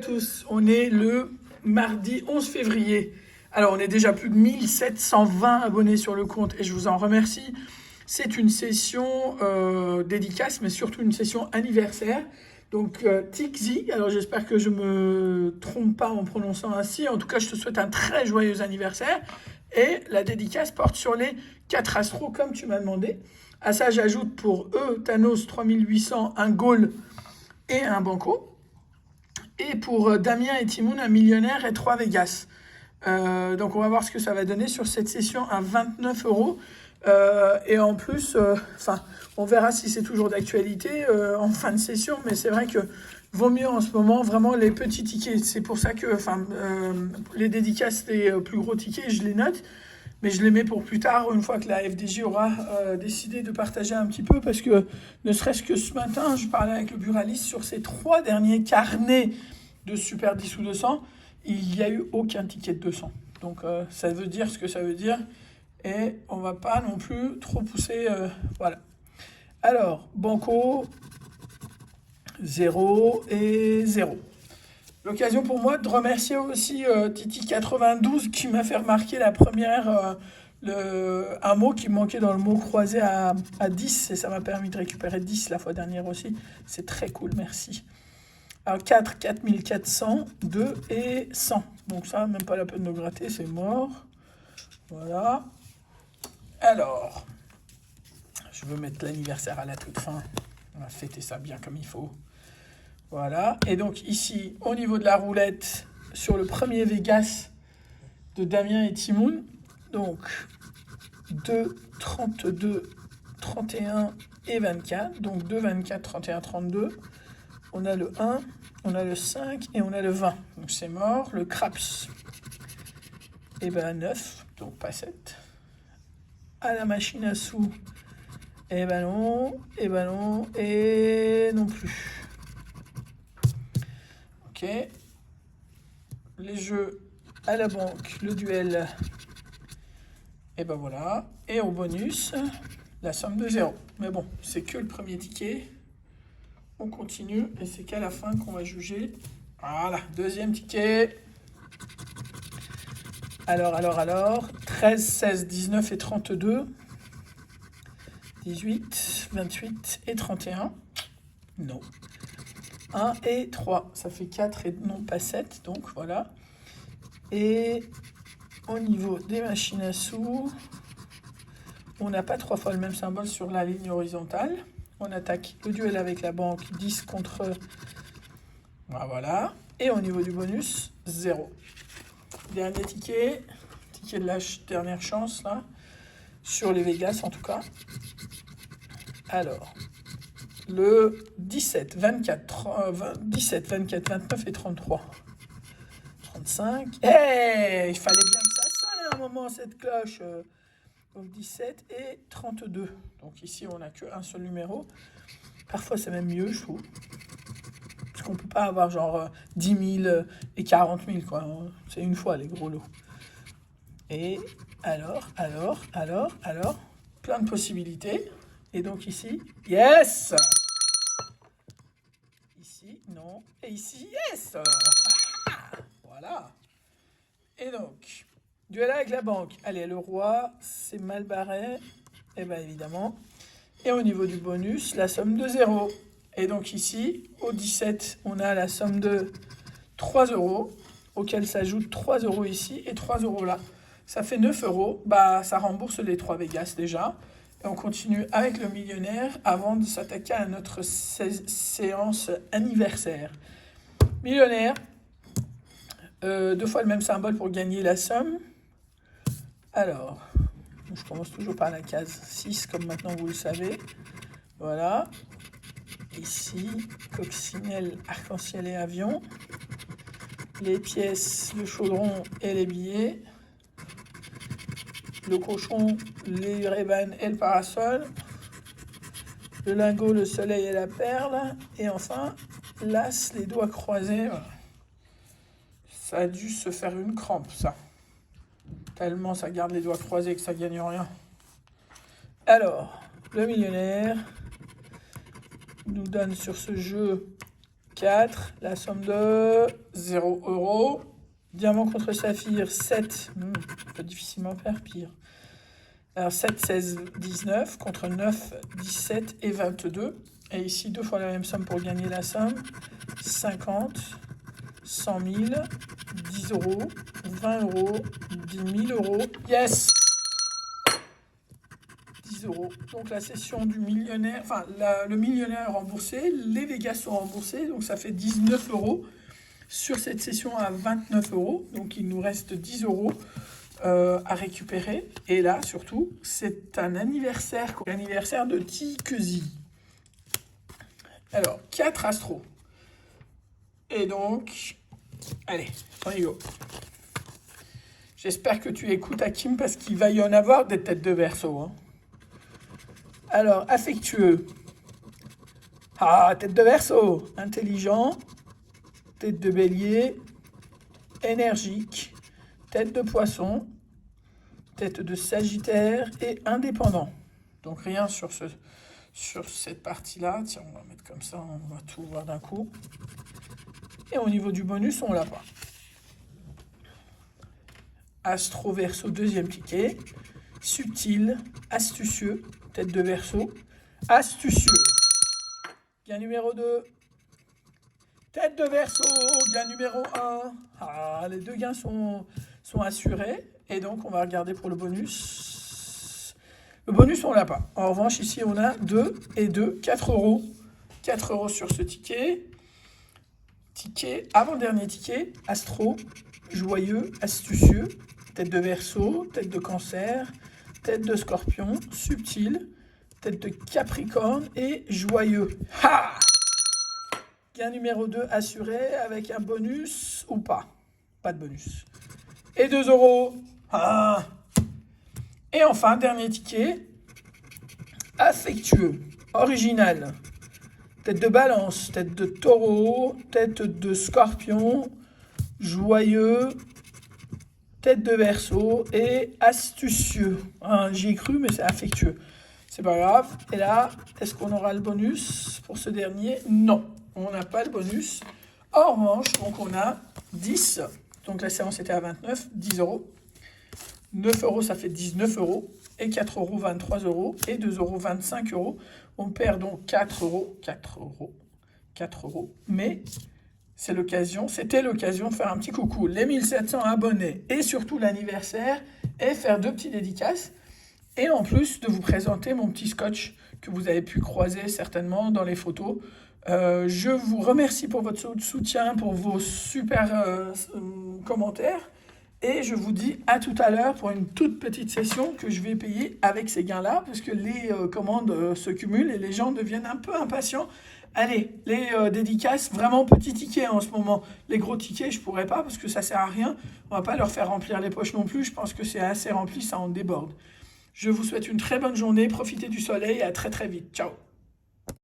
tous, on est le mardi 11 février. Alors on est déjà plus de 1720 abonnés sur le compte et je vous en remercie. C'est une session dédicace mais surtout une session anniversaire. Donc Tixi, alors j'espère que je me trompe pas en prononçant ainsi. En tout cas je te souhaite un très joyeux anniversaire. Et la dédicace porte sur les 4 astros comme tu m'as demandé. À ça j'ajoute pour eux Thanos 3800 un Gaul et un Banco. Et pour Damien et Timoun, un millionnaire et 3 Vegas. Donc on va voir ce que ça va donner sur cette session à 29 €. Et en plus, on verra si c'est toujours d'actualité en fin de session. Mais c'est vrai que vaut mieux en ce moment vraiment les petits tickets. C'est pour ça que les dédicaces, les plus gros tickets, je les note. Mais je les mets pour plus tard, une fois que la FDJ aura décidé de partager un petit peu, parce que ne serait-ce que ce matin, je parlais avec le buraliste sur ces 3 derniers carnets de Super 10 ou 200, il n'y a eu aucun ticket de 200. Donc ça veut dire ce que ça veut dire, et on ne va pas non plus trop pousser, voilà. Alors, Banco, 0 et 0. L'occasion pour moi de remercier aussi Titi92 qui m'a fait remarquer la première, un mot qui manquait dans le mot croisé à 10 et ça m'a permis de récupérer 10 la fois dernière aussi. C'est très cool, merci. Alors 4, 4400, 2 et 100. Donc ça, même pas la peine de gratter, c'est mort. Voilà. Alors, je veux mettre l'anniversaire à la toute fin. On va fêter ça bien comme il faut. Voilà, et donc ici, au niveau de la roulette, sur le premier Vegas de Damien et Timoun, donc 2, 32, 31 et 24, donc 2, 24, 31, 32. On a le 1, on a le 5 et on a le 20, donc c'est mort. Le craps, et ben 9, donc pas 7. À la machine à sous, et ben non, et ben non, et non plus. Ok, les jeux à la banque, le duel, et ben voilà. Et au bonus, la somme de 0. Mais bon, c'est que le premier ticket. On continue et c'est qu'à la fin qu'on va juger. Voilà, deuxième ticket. Alors, 13, 16, 19 et 32. 18, 28 et 31. Non. 1 et 3, ça fait 4 et non pas 7, donc voilà. Et au niveau des machines à sous, on n'a pas 3 fois le même symbole sur la ligne horizontale. On attaque le duel avec la banque, 10 contre... Voilà. Et au niveau du bonus, 0. Dernier ticket de la dernière chance, là, sur les Vegas en tout cas. Alors... le 17, 24, 17, 24, 29 et 33. 35. Hey, il fallait bien que ça sonne à un moment, cette cloche. Donc 17 et 32. Donc ici, on n'a qu'un seul numéro. Parfois, c'est même mieux, je trouve. Parce qu'on ne peut pas avoir genre 10 000 et 40 000, quoi. C'est une fois, les gros lots. Et alors, plein de possibilités. Et donc ici, yes! Ici, non. Et ici, yes! Voilà. Et donc, duel avec la banque. Allez, le roi, c'est mal barré. Et bien évidemment. Et au niveau du bonus, la somme de 0. Et donc ici, au 17, on a la somme de 3 €, auquel s'ajoute 3 € ici et 3 € là. Ça fait 9 €. Bah, ça rembourse les 3 Vegas déjà. Et on continue avec le millionnaire avant de s'attaquer à notre séance anniversaire. Millionnaire, 2 fois le même symbole pour gagner la somme. Alors, je commence toujours par la case 6, comme maintenant vous le savez. Voilà. Ici, coccinelle, arc-en-ciel et avion. Les pièces, le chaudron et les billets. Le cochon, les Ray-Ban et le parasol. Le lingot, le soleil et la perle. Et enfin, l'as, les doigts croisés. Ça a dû se faire une crampe, ça. Tellement ça garde les doigts croisés que ça gagne rien. Alors, le millionnaire nous donne sur ce jeu 4, la somme de 0 euros. Diamant contre saphir, 7. On peut difficilement faire pire. Alors 7, 16, 19 contre 9, 17 et 22. Et ici, 2 fois la même somme pour gagner la somme. 50, 100 000, 10 euros, 20 euros, 10 000 euros. Yes! 10 euros. Donc la session du millionnaire, enfin le millionnaire est remboursé, les Vegas sont remboursés, donc ça fait 19 euros sur cette session à 29 euros. Donc il nous reste 10 euros à récupérer. Et là, surtout, c'est un anniversaire de Tikezi. Alors, 4 astros. Et donc, allez, on y go. J'espère que tu écoutes Hakim parce qu'il va y en avoir des têtes de Verseau. Hein. Alors, affectueux. Ah, tête de Verseau. Intelligent. Tête de Bélier. Énergique. Tête de Poisson. Tête de Sagittaire et indépendant. Donc rien sur cette partie-là. Tiens, on va mettre comme ça, on va tout voir d'un coup. Et au niveau du bonus, on l'a pas. Astro Verseau, deuxième ticket. Subtil, astucieux, tête de Verseau. Astucieux. Gain numéro 2. Tête de Verseau, gain numéro 1. Ah, les deux gains sont assurés. Et donc, on va regarder pour le bonus. Le bonus, on l'a pas. En revanche, ici, on a 2 et 2, 4 euros. 4 euros sur ce ticket. Ticket, avant-dernier ticket, astro, joyeux, astucieux, tête de Verseau, tête de Cancer, tête de Scorpion, subtil, tête de Capricorne et joyeux. Ha! Gain numéro 2 assuré avec un bonus ou pas. Pas de bonus. Et 2 euros. Ah! Et enfin, dernier ticket, affectueux, original. Tête de Balance, tête de Taureau, tête de Scorpion, joyeux, tête de Verseau et astucieux. Hein, j'y ai cru, mais c'est affectueux. C'est pas grave. Et là, est-ce qu'on aura le bonus pour ce dernier? Non, on n'a pas le bonus. En revanche, donc on a 10. Donc la séance était à 29, 10 euros. 9 euros, ça fait 19 euros. Et 4 euros, 23 euros. Et 2 euros, 25 euros. On perd donc 4 euros. Mais c'était l'occasion de faire un petit coucou. Les 1700 abonnés et surtout l'anniversaire. Et faire 2 petits dédicaces. Et en plus de vous présenter mon petit scotch que vous avez pu croiser certainement dans les photos. Je vous remercie pour votre soutien, pour vos super commentaires. Et je vous dis à tout à l'heure pour une toute petite session que je vais payer avec ces gains-là, parce que les commandes se cumulent et les gens deviennent un peu impatients. Allez, les dédicaces, vraiment petits tickets en ce moment. Les gros tickets, je ne pourrais pas, parce que ça ne sert à rien. On ne va pas leur faire remplir les poches non plus. Je pense que c'est assez rempli, ça en déborde. Je vous souhaite une très bonne journée, profitez du soleil et à très très vite. Ciao.